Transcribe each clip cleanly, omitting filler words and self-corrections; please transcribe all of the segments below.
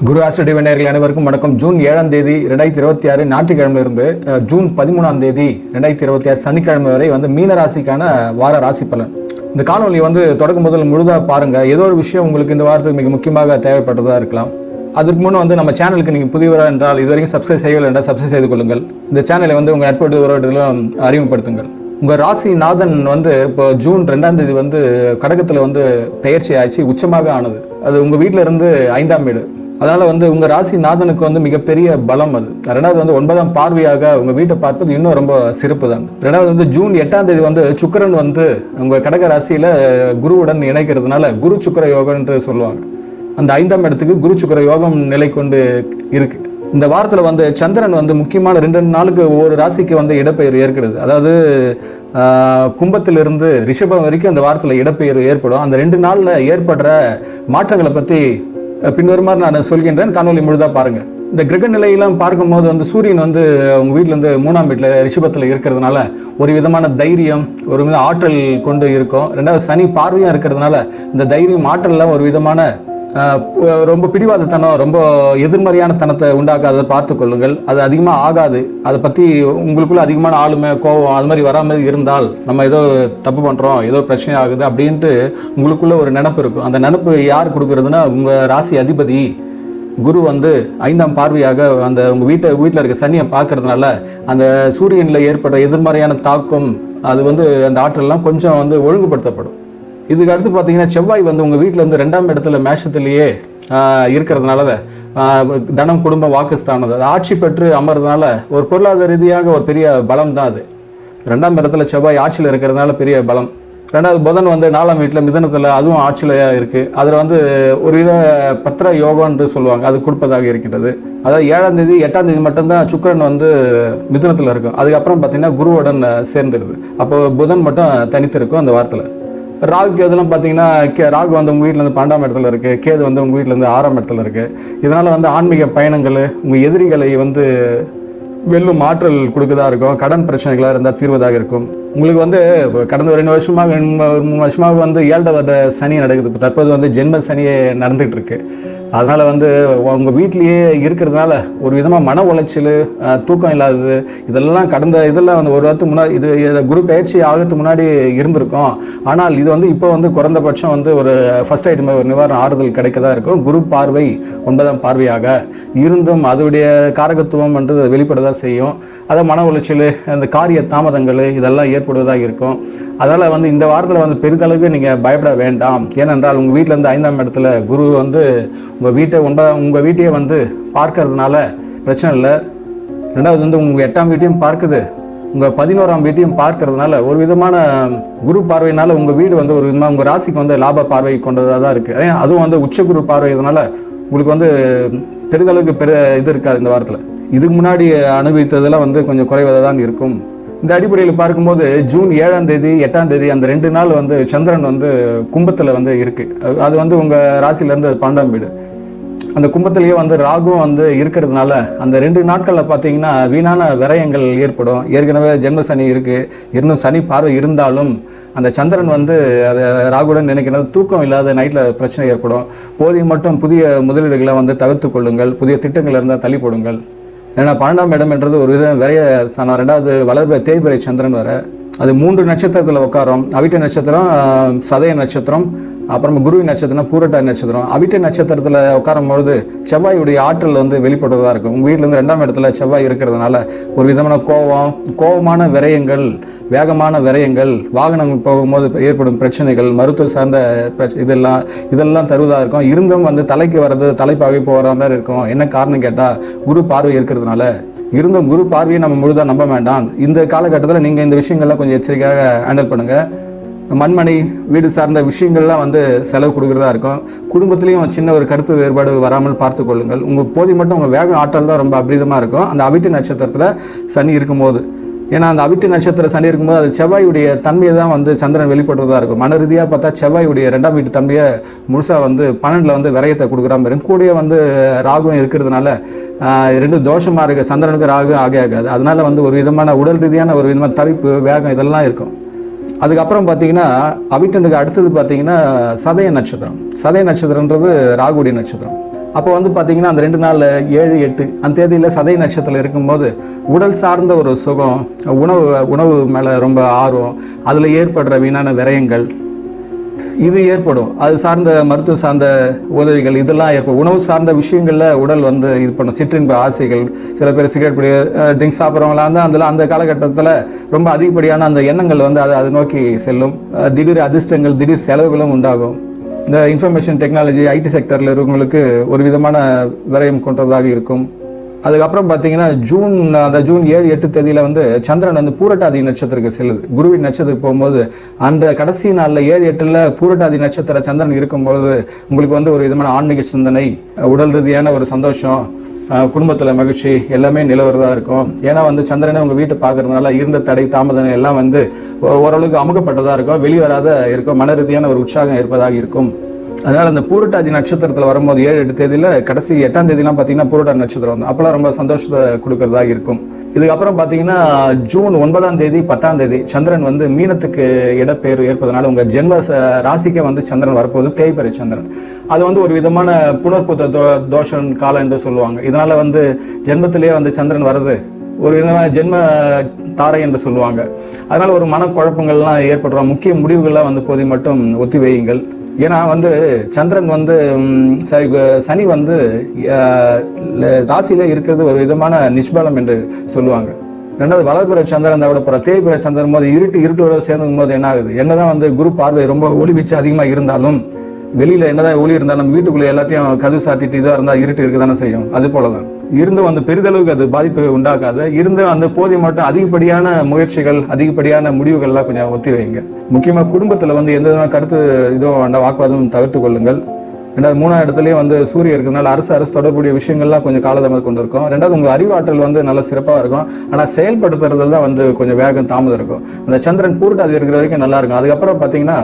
குரு astro நேயர்கள் அனைவருக்கும் வணக்கம். ஜூன் 7ஆம் தேதி 2026 ஞாயிற்றுக்கிழமையிலிருந்து ஜூன் 13ஆம் தேதி 2026 சனிக்கிழமை வரை மீன ராசிக்கான வார ராசி பலன். இந்த காணொலி தொடக்கம் முதல் முழுதாக பாருங்க. ஏதோ ஒரு விஷயம் உங்களுக்கு இந்த வாரத்துக்கு மிக முக்கியமாக தேவைப்பட்டதா இருக்கலாம். அதற்கு முன்னே நம்ம சேனலுக்கு நீங்கள் புதியவராக என்றால் இதுவரைக்கும் சப்ஸ்கிரைப் செய்யவில்லை என்றால் சப்ஸ்கிரைப் செய்து கொள்ளுங்கள். இந்த சேனலை உங்கள் நட்பு உறவுகளிலும் அறிமுகப்படுத்துங்கள். உங்கள் ராசி நாதன் இப்போ ஜூன் 2ஆம் தேதி கடகத்தில் பெயர்ச்சி ஆச்சு, உச்சமாக ஆனது. அது உங்கள் வீட்டில் இருந்து 5ஆம் வீடு. அதனால் உங்கள் ராசி நாதனுக்கு மிகப்பெரிய பலம் அது. ரெண்டாவது 9ஆம் பார்வையாக உங்கள் வீட்டை பார்ப்பது இன்னும் ரொம்ப சிறப்பு தான். ரெண்டாவது ஜூன் 8ஆம் தேதி சுக்கிரன் உங்கள் கடக ராசியில் குருவுடன் இணைக்கிறதுனால குரு சுக்கிர யோகம் என்று சொல்லுவாங்க. அந்த 5ஆம் இடத்துக்கு குரு சுக்கிர யோகம் நிலை கொண்டு இருக்கு. இந்த வாரத்தில் சந்திரன் முக்கியமான 2 நாளுக்கு ஒரு ராசிக்கு இடப்பெயர் ஏற்படுது. அதாவது கும்பத்திலிருந்து ரிஷபம் வரைக்கும் அந்த வாரத்தில் இடப்பெயர் ஏற்படும். அந்த 2 நாளில் ஏற்படுற மாற்றங்களை பற்றி பின்வருமாறு நான் சொல்கின்றேன். காணொலி முழுதாக பாருங்கள். இந்த கிரக நிலையெல்லாம் பார்க்கும்போது சூரியன் உங்கள் வீட்டிலேருந்து 3ஆம் வீட்டில் ரிஷபத்தில் இருக்கிறதுனால ஒரு விதமான தைரியம், ஒரு வித ஆற்றல் கொண்டு இருக்கும். ரெண்டாவது சனி பார்வையும் இருக்கிறதுனால இந்த தைரியம் ஆற்றல்லாம் ஒரு விதமான ரொம்ப பிடிவாதத்தனம், ரொம்ப எதிர்மறையான தனத்தை உண்டாக்காத பார்த்து கொள்ளுங்கள். அது அதிகமாக ஆகாது. அதை பற்றி உங்களுக்குள்ள அதிகமான ஆளுமை, கோபம் அது மாதிரி வராமல் இருந்தால் நம்ம ஏதோ தப்பு பண்ணுறோம், ஏதோ பிரச்சனை ஆகுது அப்படின்ட்டு உங்களுக்குள்ள ஒரு நினப்பு இருக்கும். அந்த நினப்பு யார் கொடுக்குறதுன்னா உங்கள் ராசி அதிபதி குரு 5ஆம் பார்வையாக உங்கள் வீட்டில் இருக்க சனியை பார்க்கறதுனால அந்த சூரியனில் ஏற்படுற எதிர்மறையான தாக்கம் அது அந்த ஆற்றல்லாம் கொஞ்சம் ஒழுங்குபடுத்தப்படும். இதுக்கு அடுத்து பார்த்தீங்கன்னா செவ்வாய் உங்கள் வீட்டில் 2ஆம் இடத்துல மேஷத்திலேயே இருக்கிறதுனால தனம், குடும்ப, வாக்குஸ்தானம் அது ஆட்சி பெற்று அமர்றதுனால ஒரு பொருளாதார ரீதியாக ஒரு பெரிய பலம் தான் அது. 2ஆம் இடத்துல செவ்வாய் ஆட்சியில் இருக்கிறதுனால பெரிய பலம். ரெண்டாவது புதன் 4ஆம் வீட்டில் மிதனத்தில், அதுவும் ஆட்சியில் இருக்குது. அதில் ஒரு வித பத்திர யோகம் என்று சொல்லுவாங்க, அது கொடுப்பதாக இருக்கின்றது. அதாவது 7ஆம் தேதி 8ஆம் தேதி மட்டும்தான் சுக்கிரன் மிதுனத்தில் இருக்கும். அதுக்கப்புறம் பார்த்தீங்கன்னா குருவுடன் சேர்ந்துருது. அப்போ புதன் மட்டும் தனித்து இருக்கும் அந்த வாரத்தில். ராகு இதெல்லாம் பார்த்தீங்கன்னா ராகு உங்கள் வீட்டில் 12ஆம் இடத்துல இருக்குது, கேது உங்கள் வீட்டில் 6ஆம் இடத்துல இருக்குது. இதனால் ஆன்மீக பயணங்கள், உங்கள் எதிரிகளை வெல்லும் ஆற்றல் கொடுக்கதா இருக்கும். கடன் பிரச்சனைகளாக இருந்தால் தீர்வதாக இருக்கும். உங்களுக்கு கடந்த 2 வருஷமாக 3 வருஷமாக 7ஆம் வருட சனி நடக்குது. இப்போ தற்போது ஜென்ம சனியே நடந்துகிட்டு இருக்கு. அதனால் உங்கள் வீட்லேயே இருக்கிறதுனால ஒரு விதமாக மன உளைச்சல், தூக்கம் இல்லாதது, இதெல்லாம் இதெல்லாம் ஒரு வாரத்துக்கு முன்னாடி இது குரு பயிற்சி ஆகிறதுக்கு முன்னாடி இருந்திருக்கும். ஆனால் இது இப்போ குறைந்தபட்சம் ஒரு ஃபர்ஸ்ட் ஐட்டம் ஒரு நிவாரண ஆறுதல் கிடைக்கதான் இருக்கும். குரு பார்வை 9ஆம் பார்வையாக இருந்தும் அதோடைய காரகத்துவம் வெளிப்பட தான் செய்யும். அதை மன உளைச்சல், அந்த காரிய தாமதங்கள் இதெல்லாம் ஏற்படுவதாக இருக்கும். அதனால் இந்த வாரத்தில் பெரிதளவுக்கு நீங்கள் பயப்பட வேண்டாம். ஏனென்றால் உங்கள் வீட்டில் 5ஆம் இடத்துல குரு உங்கள் வீட்டையே பார்க்கறதுனால பிரச்சனை இல்லை. ரெண்டாவது உங்கள் 8ஆம் வீட்டையும் பார்க்குது, உங்கள் 11ஆம் வீட்டையும் பார்க்கறதுனால ஒரு விதமான குரு பார்வையினால உங்கள் வீடு ஒரு விதமாக உங்கள் ராசிக்கு லாப பார்வை கொண்டதாக தான் இருக்குது. அதுவும் உச்ச குரு பார்வை, இதனால் உங்களுக்கு பெரிதளவுக்கு இது இருக்காது இந்த வாரத்தில். இதுக்கு முன்னாடி அனுபவித்ததெல்லாம் கொஞ்சம் குறைவாக தான் இருக்கும். இந்த அடிப்படையில் பார்க்கும்போது ஜூன் 7ஆம் தேதி 8ஆம் தேதி அந்த 2 நாள் சந்திரன் கும்பத்தில் இருக்குது. அது உங்கள் ராசியிலேருந்து 12ஆம் வீடு. அந்த கும்பத்திலேயே ராகுவும் இருக்கிறதுனால அந்த 2 நாட்களில் பார்த்தீங்கன்னா வீணான விரயங்கள் ஏற்படும். ஏற்கனவே ஜென்ம சனி இருக்குது, இருந்தும் சனி பார்வை இருந்தாலும் அந்த சந்திரன் அதை ராகுடன் நினைக்கிறது தூக்கம் இல்லாத நைட்டில் பிரச்சனை ஏற்படும். போதிய மட்டும் புதிய முதலீடுகளை தவிர்த்து கொள்ளுங்கள். புதிய திட்டங்கள் இருந்தால் தள்ளி போடுங்கள். ஏன்னா 12ஆம் இடம் என்றது ஒரு விதம் விரைய தானே. ரெண்டாவது வளர்பிறை தேய்பிறை சந்திரன் வர அது 3 நட்சத்திரத்தில் உட்காரும். அவிட்ட நட்சத்திரம், சதய நட்சத்திரம், அப்புறமா குருவி நட்சத்திரம், பூரட்டாதி நட்சத்திரம். அவிட்ட நட்சத்திரத்தில் உட்காரும் பொழுது செவ்வாயுடைய ஆற்றல் வீழ்படுவதாக இருக்கும். உங்கள் வீட்டிலேருந்து 2ஆம் இடத்துல செவ்வாய் இருக்கிறதுனால ஒரு விதமான கோபமான விரயங்கள், வேகமான விரயங்கள், வாகனங்கள் போகும்போது ஏற்படும் பிரச்சனைகள், மருத்துவ சார்ந்த இதெல்லாம் தருவதாக இருக்கும். இருந்தும் தலைக்கு வர்றது தலைப்பாகவே போகிற மாதிரி இருக்கும். என்ன காரணம் கேட்டால் குரு பார்வை இருக்கிறதுனால. இருந்தும் குரு பார்வையை நம்ம முழுதாக நம்ப வேண்டாம். இந்த காலகட்டத்தில் நீங்கள் இந்த விஷயங்கள்லாம் கொஞ்சம் எச்சரிக்கையாக ஹேண்டில் பண்ணுங்கள். மண்மனை, வீடு சார்ந்த விஷயங்கள்லாம் செலவு கொடுக்குறதா இருக்கும். குடும்பத்துலேயும் சின்ன ஒரு கருத்து வேறுபாடு வராமல் பார்த்து கொள்ளுங்கள். உங்கள் போதி மட்டும் உங்கள் வேக ஆற்றல் தான் ரொம்ப அபரிதமாக இருக்கும் அந்த அவிட்ட நட்சத்திரத்தில் சனி இருக்கும்போது. ஏன்னா அந்த அவிட்ட நட்சத்திர சனி இருக்கும்போது அது செவ்வாயுடைய தன்மையை தான் சந்திரன் வெளிப்படுறதா இருக்கும். மன ரீதியாக பார்த்தா செவ்வாயுடைய 2ஆம் வீட்டு தன்மையை முழுசாக 12ல் விரயத்தை கொடுக்குற மாதிரி. கூடயே ராகுவும் இருக்கிறதுனால 2 தோஷமாக இருக்குது. சந்திரனுக்கு ராகு ஆகாது. அதனால ஒரு விதமான உடல் ரீதியான ஒரு விதமான தவிப்பு, வேகம் இதெல்லாம் இருக்கும். அதுக்கப்புறம் பார்த்தீங்கன்னா அவிட்டனுக்கு அடுத்தது பார்த்தீங்கன்னா சதய நட்சத்திரம். சதய நட்சத்திரன்றது ராகுடைய நட்சத்திரம். அப்போ வந்து பார்த்தீங்கன்னா அந்த 2 நாள் 7, 8 அந்த தேதியில் சதய நட்சத்திரத்தில் இருக்கும்போது உடல் சார்ந்த ஒரு சுகம், உணவு மேலே ரொம்ப ஆர்வம், அதில் ஏற்படுற வீணான விரயங்கள் இது ஏற்படும். அது சார்ந்த மருத்துவம் சார்ந்த உதவிகள் இதெல்லாம் ஏற்படும். உணவு சார்ந்த விஷயங்களில் உடல் வந்து இது பண்ணும். சிற்றின்ப ஆசைகள், சில பேர் சிகரெட் பிடி ட்ரிங்க்ஸ் சாப்பிட்றவங்களாம் வந்து அந்த காலகட்டத்தில் ரொம்ப அதிகப்படியான அந்த எண்ணங்கள் வந்து அதை நோக்கி செல்லும். திடீர் அதிர்ஷ்டங்கள், திடீர் செலவுகளும் உண்டாகும். இந்த இன்ஃபர்மேஷன் டெக்னாலஜி ஐடி செக்டரில் இருக்கவங்களுக்கு ஒரு விதமான விரயம் கொண்டதாக இருக்கும். அதுக்கப்புறம் பார்த்தீங்கன்னா ஜூன் 7, 8 தேதியில் வந்து சந்திரன் வந்து பூரட்டாதி நட்சத்திரத்துக்கு செல்லுது. குருவின் நட்சத்திரத்துக்கு போகும்போது அந்த கடைசி நாளில் 7, 8 பூரட்டாதி நட்சத்திர சந்திரன் இருக்கும்போது உங்களுக்கு வந்து ஒரு விதமான ஆன்மீக சிந்தனை, உடல் ரீதியான ஒரு சந்தோஷம், குடும்பத்தில் மகிழ்ச்சி எல்லாமே நிலவரதாக இருக்கும். ஏன்னா வந்து சந்திரனை உங்கள் வீட்டை பார்க்கறதுனால இருந்த தடை தாமதம் எல்லாம் வந்து ஓரளவுக்கு அமுகப்பட்டதாக இருக்கும், வெளிவராத இருக்கும், மன ரீதியான ஒரு உற்சாகம் இருப்பதாக இருக்கும். அதனால் அந்த பூரட்டாதி நட்சத்திரத்தில் வரும்போது 7, 8 தேதியில் கடைசி 8ஆம் தேதிலாம் பார்த்தீங்கன்னா பூரட்டாதி நட்சத்திரம் வந்து அப்போலாம் ரொம்ப சந்தோஷத்தை கொடுக்கறதாக இருக்கும். இதுக்கப்புறம் பார்த்தீங்கன்னா ஜூன் 9ஆம் தேதி 10ஆம் தேதி சந்திரன் வந்து மீனத்துக்கு இடப்பெயர் ஏற்பதனால உங்கள் ஜென்ம ராசிக்கே வந்து சந்திரன் வரப்போது தேய்பிறை சந்திரன். அது வந்து ஒரு விதமான புனர்பூத்த தோஷம் காலம் என்று சொல்லுவாங்க. இதனால் வந்து ஜென்மத்திலேயே வந்து சந்திரன் வருது ஒரு விதமான ஜென்ம தாரை என்று சொல்லுவாங்க. அதனால் ஒரு மனக்குழப்பங்கள்லாம் ஏற்படுறோம். முக்கிய முடிவுகள்லாம் வந்து போதை மட்டும் ஒத்தி வையுங்கள். ஏன்னா வந்து சந்திரன் வந்து சனி வந்து ராசியில இருக்கிறது ஒரு விதமான நிஷ்பலம் என்று சொல்லுவாங்க. ரெண்டாவது வளர்பிற சந்திரன் அதோட தேய்பிற சந்திரன் போது இருட்டோட சேர்ந்துக்கும் போது என்ன ஆகுது, என்னதான் வந்து குரு பார்வை ரொம்ப ஒளி வீச்சு அதிகமாக இருந்தாலும் வெளியில என்னதான் ஒளி இருந்தாலும் நம்ம வீட்டுக்குள்ள எல்லாத்தையும் கதவு சாத்திட்டு இதாக இருந்தால் இருட்டு இருக்குதானே செய்யும். அது போலதான் இருந்தும் வந்து பெரிதளவுக்கு அது பாதிப்பு உண்டாக்காது. இருந்து அந்த போதை மட்டும் அதிகப்படியான முயற்சிகள், அதிகப்படியான முடிவுகள்லாம் கொஞ்சம் ஒத்தி வைங்க. முக்கியமாக குடும்பத்தில் வந்து எந்த விதமான கருத்து இதுவும் வேண்டாம், வாக்குவாதம் தவிர்த்து கொள்ளுங்கள். ரெண்டாவது 3ஆம் இடத்துலயே வந்து சூரியன் இருக்கிறதுனால அரசு தொடர்புடைய விஷயங்கள்லாம் கொஞ்சம் காலதாமதம் கொண்டு இருக்கும். ரெண்டாவது உங்கள் அறிவாற்றல் வந்து நல்ல சிறப்பாக இருக்கும். ஆனால் செயல்படுத்துறதுல தான் வந்து கொஞ்சம் வேகம் தாமதம் இருக்கும். அந்த சந்திரன் பூரட்டாதி இருக்கிற வரைக்கும் நல்லா இருக்கும். அதுக்கப்புறம் பார்த்தீங்கன்னா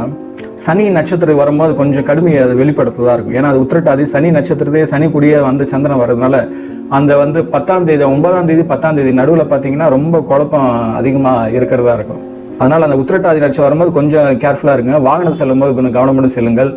சனி நட்சத்திரம் வரும்போது கொஞ்சம் கடுமையை அதை வெளிப்படுத்ததாக இருக்கும். ஏன்னா அது உத்திரட்டாதி சனி நட்சத்திரத்தையே சனி கூடிய வந்து சந்திரன் வர்றதுனால அந்த வந்து 10ஆம் தேதி 9ஆம் தேதி 10ஆம் தேதி நடுவில் பார்த்தீங்கன்னா ரொம்ப குழப்பம் அதிகமாக இருக்கிறதா இருக்கும். அதனால் அந்த உத்திரட்டாதி நட்சத்திரம் வரும்போது கொஞ்சம் கேர்ஃபுல்லாக இருங்க. வாகனம் செல்லும் போது கொஞ்சம் கவனமுடன் செல்லுங்கள்.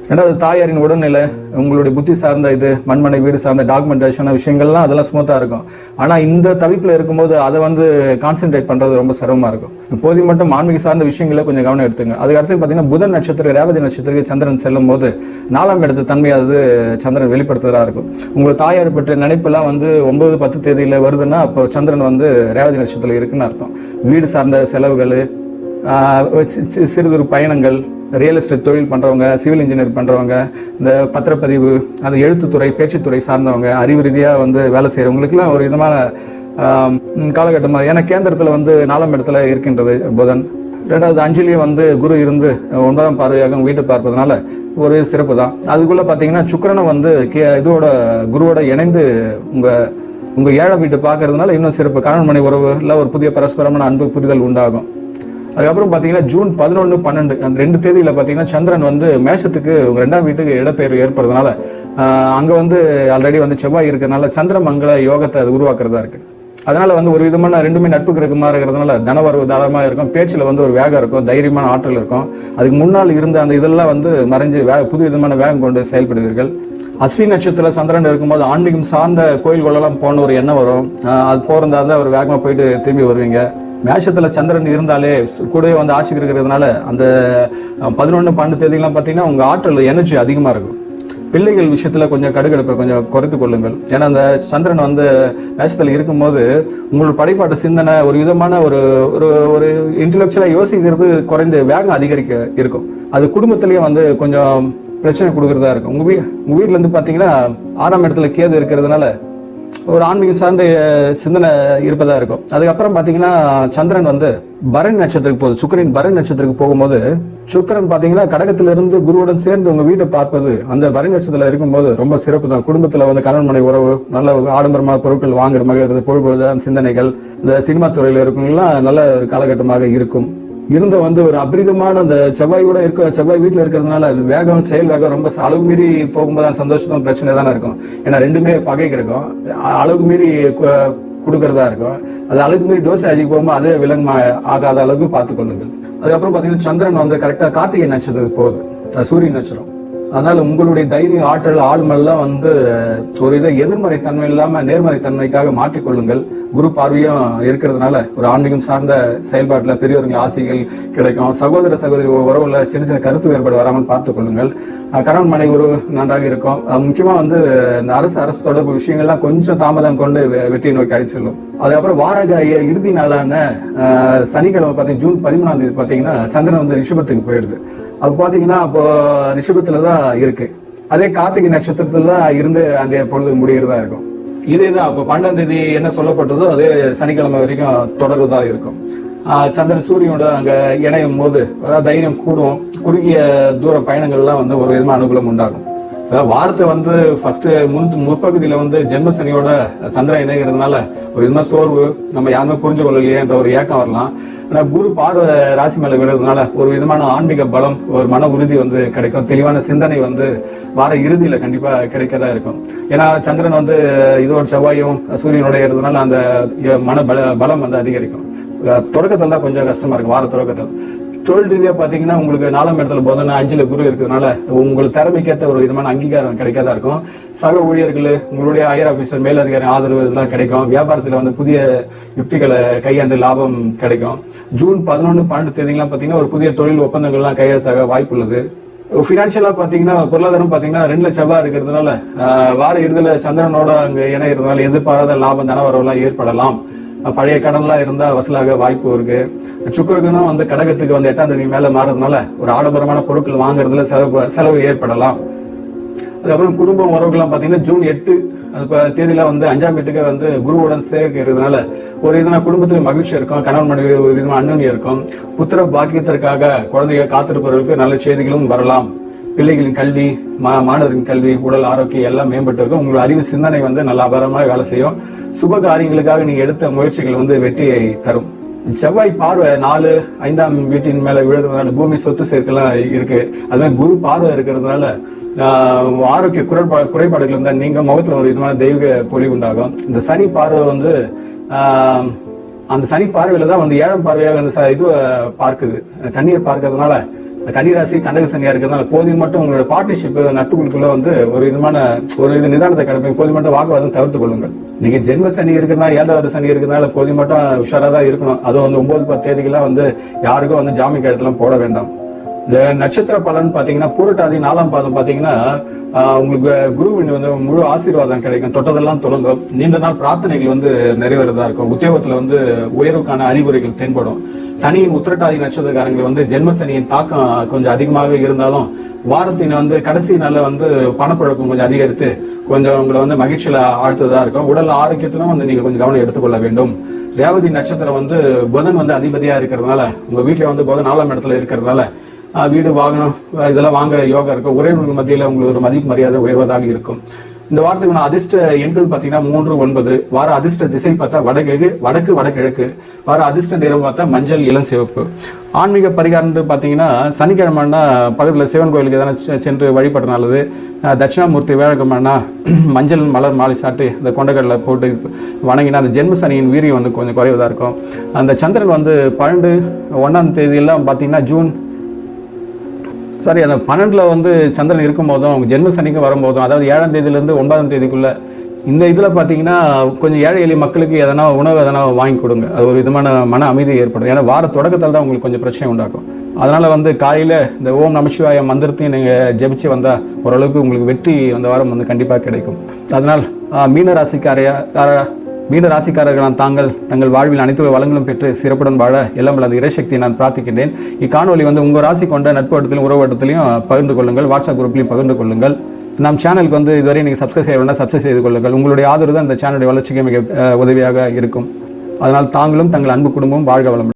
ரெண்டாவது தாயாரின் உடல்நிலை, உங்களுடைய புத்தி சார்ந்த இது மண்மனை வீடு சார்ந்த டாக்குமெண்டேஷன் விஷயங்கள்லாம் அதெல்லாம் ஸ்மூத்தாக இருக்கும். ஆனால் இந்த தவிப்பில் இருக்கும்போது அதை வந்து கான்சென்ட்ரேட் பண்ணுறது ரொம்ப சிரமமாக இருக்கும். இப்போதைக்கு மட்டும் ஆன்மீக சார்ந்த விஷயங்களை கொஞ்சம் கவனம் எடுத்துங்க. அதுக்கு அடுத்து பார்த்தீங்கன்னா புதன் நட்சத்திரம் ரேவதி நட்சத்திரத்துக்கு சந்திரன் செல்லும் போது 4ஆம் இடத்து தன்மையாவது சந்திரன் வெளிப்படுத்துறதா இருக்கும். உங்கள் தாயார் பற்றிய நினைப்பெல்லாம் வந்து 9, 10 தேதியில் வருதுன்னா அப்போ சந்திரன் வந்து ரேவதி நட்சத்திரத்தில் இருக்குன்னு அர்த்தம். வீடு சார்ந்த செலவுகள், சிறுதுறு பயணங்கள், ரியல் எஸ்டேட் தொழில் பண்ணுறவங்க, சிவில் இன்ஜினியர் பண்ணுறவங்க, இந்த பத்திரப்பதிவு, அந்த எழுத்துத்துறை பேச்சுத்துறை சார்ந்தவங்க, அறிவு ரீதியாக வந்து வேலை செய்கிறவங்களுக்குலாம் ஒரு விதமான காலகட்டமாக. ஏன்னா கேந்திரத்தில் வந்து 4ஆம் இடத்துல இருக்கின்றது புதன். ரெண்டாவது அஞ்சுலேயும் வந்து குரு இருந்து 9ஆம் பார்வையாக வீட்டை பார்ப்பதனால ஒரு சிறப்பு தான். அதுக்குள்ளே பார்த்தீங்கன்னா சுக்கிரனை வந்து இதோட குருவோட இணைந்து உங்கள் 7ஆம் வீட்டை பார்க்கறதுனால இன்னும் சிறப்பு. கணவன் மனை உறவு இல்லை ஒரு புதிய பரஸ்பரமான அன்பு புரிதல் உண்டாகும். அதுக்கப்புறம் பார்த்தீங்கன்னா ஜூன் 11, 12 அந்த 2 தேதியில் பார்த்தீங்கன்னா சந்திரன் வந்து மேஷத்துக்கு உங்கள் 2ஆம் வீட்டுக்கு இடப்பெயர் ஏற்படுறதுனால அங்கே வந்து ஆல்ரெடி வந்து செவ்வாய் இருக்கிறதுனால சந்திர மங்கள யோகத்தை அது உருவாக்குறதா இருக்குது. அதனால் வந்து ஒரு விதமான ரெண்டுமே நட்பு கிரகமாக இருக்கிறதுனால தனவரவு தாராளமாக இருக்கும். பேச்சில் வந்து ஒரு வேகம் இருக்கும், தைரியமான ஆற்றல் இருக்கும். அதுக்கு முன்னால் இருந்த அந்த இதெல்லாம் வந்து மறைஞ்சு புது விதமான வேகம் கொண்டு செயல்படுவீர்கள். அஸ்வினி நட்சத்திரத்தில் சந்திரன் இருக்கும்போது ஆன்மீகம் சார்ந்த கோயில்களெல்லாம் போன ஒரு எண்ணம் வரும். அது போகிறதா தான் ஒரு வேகமாக போயிட்டு திரும்பி வருவீங்க. மேஷத்தில் சந்திரன் இருந்தாலே கூடவே வந்து ஆட்சிக்கு இருக்கிறதுனால அந்த 11, 12 தேதிகள்லாம் பார்த்தீங்கன்னா உங்கள் ஆற்றல் எனர்ஜி அதிகமாக இருக்கும். பிள்ளைகள் விஷயத்தில் கொஞ்சம் கடுகடுப்பை கொஞ்சம் குறைத்து கொள்ளுங்கள். ஏன்னா அந்த சந்திரன் வந்து மேஷத்தில் இருக்கும்போது உங்களோட படைப்பாட்டு சிந்தனை ஒரு விதமான ஒரு ஒரு இன்டெலெக்சுவலாக யோசிக்கிறது குறைந்து வேகம் அதிகரிக்க இருக்கும். அது குடும்பத்திலேயே வந்து கொஞ்சம் பிரச்சனை கொடுக்குறதா இருக்கும். உங்கள் வீட்டிலேருந்து பார்த்தீங்கன்னா 6ஆம் இடத்துல கேது இருக்கிறதுனால ஒரு ஆன்மீகம் சார்ந்த சிந்தனை இருப்பதா இருக்கும். அதுக்கப்புறம் பார்த்தீங்கன்னா சந்திரன் வந்து பரணி நட்சத்திரத்துக்கு போகுது. சுக்கிரன் பரணி நட்சத்திரத்துக்கு போகும்போது சுக்கிரன் பார்த்தீங்கன்னா கடகத்திலிருந்து குருவுடன் சேர்ந்து உங்கள் வீட்டை பார்ப்பது அந்த பரணி நட்சத்திரத்தில் இருக்கும்போது ரொம்ப சிறப்பு தான். குடும்பத்தில் வந்து கணவன் மனை உறவு, நல்ல ஆடம்பரமான பொருட்கள் வாங்குற மாதிரி பொழுது சிந்தனைகள், இந்த சினிமா துறையில் இருக்கவங்கலாம் நல்ல ஒரு காலகட்டமாக இருக்கும். இருந்த வந்து ஒரு அபரிதமான அந்த செவ்வாயோட செவ்வாய் வீட்டில் இருக்கிறதுனால வேகம், செயல் வேகம் ரொம்ப அளவு மீறி போகும்போது சந்தோஷத்தும் பிரச்சனை தானே இருக்கும். ஏன்னா ரெண்டுமே பகைக்கு இருக்கும். அளவுக்கு மீறி கொடுக்கறதா இருக்கும். அது அளவுக்கு மீறி டோஸ் ஆகி போகும்போது அதே விலங்கு ஆகாத அளவுக்கு பார்த்துக்கொள்ளுங்கள். அதுக்கப்புறம் பார்த்தீங்கன்னா சந்திரன் வந்து கரெக்டாக கார்த்திகை நட்சத்திரத்துக்கு போகுது, சூரிய நட்சத்திரம். அதனால உங்களுடைய தைரியம், ஆற்றல், ஆழ்மெல்லாம் வந்து ஒரு இதை எதிர்மறை தன்மை இல்லாம நேர்மறை தன்மைக்காக மாற்றிக்கொள்ளுங்கள். குரு பார்வையும் இருக்கிறதுனால ஒரு ஆன்மீகம் சார்ந்த செயல்பாட்டில் பெரியவர்கள் ஆசைகள் கிடைக்கும். சகோதர சகோதரி உறவுல சின்ன சின்ன கருத்து வேறுபாடு வராமல் பார்த்துக் கொள்ளுங்கள். கணவன் மனைவி உறவு நன்றாக இருக்கும். முக்கியமா வந்து இந்த அரசு தொடர்பு விஷயங்கள்லாம் கொஞ்சம் தாமதம் கொண்டு வெற்றியை நோக்கி அழைத்து செல்லும். அதுக்கப்புறம் வாரக இறுதி நாளான சனிக்கிழமை பார்த்தீங்கன்னா ஜூன் 13ஆம் தேதி பார்த்தீங்கன்னா சந்திரன் வந்து ரிஷபத்துக்கு போயிடுது. அது பார்த்தீங்கன்னா அப்போ ரிஷபத்துல தான் இருக்கு. அதே கார்த்திகை நட்சத்திரத்துல தான் இருந்து அன்றைய பொழுது முடிகிறதா இருக்கும். இதே தான் அப்போ 12ஆம் தேதி என்ன சொல்லப்பட்டதோ அதே சனிக்கிழமை வரைக்கும் தொடர்புதா இருக்கும். சந்திரன் சூரியனோட அங்க இணையும் போது தைரியம் கூடும். குறுகிய தூர பயணங்கள்லாம் வந்து ஒரு விதமான அனுகூலம் உண்டாகும். வாரத்தை வந்து ஃபர்ஸ்ட் முற்பகுதியில வந்து ஜென்ம சனியோட சந்திரன் இணைகிறதுனால ஒரு விதமா சோர்வு, நம்ம யாருமே புரிஞ்சு கொள்ளலையே என்ற ஒரு ஏக்கம் வரலாம். ஆனா குரு பார்வை ராசி மேல விடுறதுனால ஒரு விதமான ஆன்மீக பலம், ஒரு மன உறுதி வந்து கிடைக்கும். தெளிவான சிந்தனை வந்து வார இறுதியில கண்டிப்பா கிடைக்கதா இருக்கும். ஏன்னா சந்திரன் வந்து இதோட செவ்வாயும் சூரியனோட இருக்கிறதுனால அந்த மன பலம் வந்து அதிகரிக்கும். தொடக்கத்தில் தான் கொஞ்சம் கஷ்டமா இருக்கும். வார தொடக்கத்தில் தொழில் ரீதியா பாத்தீங்கன்னா உங்களுக்கு 4ஆம் இடத்துல புதன், 5ல குரு இருக்கிறதுனால உங்களுக்கு திறமைக்கேற்ற ஒரு விதமான அங்கீகாரம் கிடைக்காதா இருக்கும். சக ஊழியர்கள், உங்களுடைய ஹையர் ஆபீசர், மேலதிகாரி ஆதரவு இதெல்லாம் கிடைக்கும். வியாபாரத்துல வந்து புதிய யுக்திகளை கையாண்டு லாபம் கிடைக்கும். ஜூன் 11, 12 தேதிகள்லாம் பாத்தீங்கன்னா ஒரு புதிய தொழில் ஒப்பந்தங்கள்லாம் கையெழுத்தாக வாய்ப்பு உள்ளது. பினான்சியலா பாத்தீங்கன்னா பொருளாதாரம் பாத்தீங்கன்னா 2ல செவ்வாய் இருக்கிறதுனால வார இறுதியில சந்திரனோட அங்க இணைகிறதுனால எதிர்பாராத லாபம் தனவரவுலாம் ஏற்படலாம். பழைய கடன்லாம் இருந்தா வசூலாக வாய்ப்பு இருக்கு. சுக்கிரனும் வந்து கடகத்துக்கு வந்து 8ஆம் தேதி மேல மாறதுனால ஒரு ஆடம்பரமான பொருட்கள் வாங்குறதுல செலவு ஏற்படலாம். அதுக்கப்புறம் குடும்பம் உறவுகள்லாம் பாத்தீங்கன்னா ஜூன் 8 தேதியில வந்து 5ஆம் வீட்டுக்கு வந்து குருவுடன் சேர்க்கிறதுனால ஒரு விதமான குடும்பத்துல மகிழ்ச்சி இருக்கும். கணவன் மனைவி ஒரு விதமான அந்யோன்யம் இருக்கும். புத்திர பாக்கியத்திற்காக குழந்தைகள் காத்திருப்பவர்களுக்கு நல்ல செய்திகளும் வரலாம். பிள்ளைகளின் கல்வி, மாணவர்களின் கல்வி, உடல் ஆரோக்கியம் எல்லாம் மேம்பட்டு இருக்கும். உங்களோட அறிவு சிந்தனை வந்து நல்ல அபாரமாக வேலை செய்யும். சுப காரியங்களுக்காக நீங்க எடுத்த முயற்சிகள் வந்து வெற்றியை தரும். செவ்வாய் பார்வை 4, 5ஆம் வீட்டின் மேல விழுறதுனால பூமி சொத்து சேர்க்கலாம் இருக்கு. அதுமாதிரி குரு பார்வை இருக்கிறதுனால ஆரோக்கிய குறைபாடுகள் இருந்தால் நீங்க முகத்துல ஒரு விதமான தெய்வீக பொலிவு உண்டாகும். இந்த சனி பார்வை வந்து அந்த சனி பார்வையில தான் வந்து 7ஆம் பார்வையாக அந்த இது பார்க்குது. கண்ணீர் பார்க்கறதுனால கன்னிராசி கண்டக சனியா இருக்கிறதுனால போதிய மட்டும் உங்களோட பார்ட்னர்ஷிப் நட்புகளுக்குள்ள வந்து ஒரு விதமான நிதானத்தை கிடைப்பீங்க. போதிய மட்டும் வாக்குவாதம் தவிர்த்து கொள்ளுங்கள். நீங்க ஜென்ம சனி இருக்குன்னா 7வது சனி இருக்கிறதுனால போதிய மட்டும் உஷாரா தான் இருக்கணும். அதுவும் வந்து 9, 10 தேதிகள்லாம் வந்து யாருக்கும் வந்து ஜாமீன் கழுத்தெல்லாம் போட வேண்டாம். இந்த நட்சத்திர பலன் பாத்தீங்கன்னா பூரட்டாதி 4ஆம் பாதம் பாத்தீங்கன்னா உங்களுக்கு குருவின் வந்து முழு ஆசீர்வாதம் கிடைக்கும். தொட்டதெல்லாம் தொடங்கும். நீண்ட நாள் பிரார்த்தனைகள் வந்து நிறைவேறதா இருக்கும். உத்தியோகத்துல வந்து உயர்வுக்கான அறிகுறிகள் தென்படும். சனியின் உத்திரட்டாதி நட்சத்திரக்காரங்களுக்கு வந்து ஜென்ம சனியின் தாக்கம் கொஞ்சம் அதிகமாக இருந்தாலும் வாரத்தின் வந்து கடைசி நாள்ல வந்து பணப்பழக்கம் கொஞ்சம் அதிகரித்து கொஞ்சம் உங்களை வந்து மகிழ்ச்சியில ஆழ்த்ததா இருக்கும். உடல் ஆரோக்கியத்திலும் வந்து நீங்க கொஞ்சம் கவனம் எடுத்துக்கொள்ள வேண்டும். ரேவதி நட்சத்திரம் வந்து புதன் வந்து அதிபதியா இருக்கிறதுனால உங்க வீட்டுல வந்து புதன் 4ஆம் இடத்துல இருக்கிறதுனால வீடு, வாகனம் இதெல்லாம் வாங்குற யோகா இருக்கும். உறவினர்கள் மத்தியில உங்களுக்கு ஒரு மதிப்பு மரியாதை உயர்வதாக இருக்கும். இந்த வாரத்துக்கு நான் அதிர்ஷ்ட எண்கள் பாத்தீங்கன்னா 3, 9. வார அதிர்ஷ்ட திசை பார்த்தா வடக்கு வடகிழக்கு. வார அதிர்ஷ்ட நிறம் பார்த்தா மஞ்சள், இளம் சிவப்பு. ஆன்மீக பரிகாரம் பாத்தீங்கன்னா சனிக்கிழமைனா பக்கத்துல சிவன் கோயிலுக்கு எதனா சென்று வழிபடுறதுனாலது. தட்சிணாமூர்த்தி வேலைக்கிழமைனா மஞ்சள் மலர் மாலை சாட்டி இந்த கொண்டக்கடலை போட்டு வணங்கினா அந்த ஜென்ம சனியின் வீரியம் வந்து கொஞ்சம் குறைவதா இருக்கும். அந்த சந்திரன் வந்து 12, 1ஆம் தேதியெல்லாம் பாத்தீங்கன்னா அந்த 12ல வந்து சந்திரன் இருக்கும் போதும் அவங்க ஜென்ம சனிக்கு வரும்போதும், அதாவது 7ஆம் தேதியிலேருந்து 9ஆம் தேதிக்குள்ள இந்த இதில் பார்த்தீங்கன்னா கொஞ்சம் ஏழை எளிய மக்களுக்கு எதனா உணவு எதனா வாங்கி கொடுங்க. அது ஒரு விதமான மன அமைதி ஏற்படும். ஏன்னா வார தொடக்கத்தில் தான் உங்களுக்கு கொஞ்சம் பிரச்சனை உண்டாக்கும். அதனால வந்து காலையில் இந்த ஓம் நமசிவாய மந்திரத்தையும் நீங்கள் ஜபிச்சு வந்தால் ஓரளவுக்கு உங்களுக்கு வெற்றி அந்த வாரம் வந்து கண்டிப்பாக கிடைக்கும். அதனால் மீன ராசிக்காரர்களான தங்கள் வாழ்வில் அனைத்து வளங்களும் பெற்று சிறப்புடன் வாழ எல்லாம் வல்ல இறைசக்தியை நான் பிரார்த்திக்கின்றேன். இக்காணொலி வந்து உங்கள் ராசி கொண்ட நட்பு வட்டத்திலும் உறவு வட்டத்திலையும் பகிர்ந்து கொள்ளுங்கள். வாட்ஸ்அப் குரூப்லையும் பகிர்ந்து கொள்ளுங்கள். நம் சேனலுக்கு வந்து இதுவரை நீங்கள் சப்ஸ்கிரைப் செய்ய வேண்டாம், சப்ஸ்கிரைப் செய்து கொள்ளுங்கள். உங்களுடைய ஆதரவு தான் இந்த சேனலுடைய வளர்ச்சிக்கு மிக உதவியாக இருக்கும். அதனால் தாங்களும் தங்கள் அன்பு குடும்பம் வாழ்க வளம்.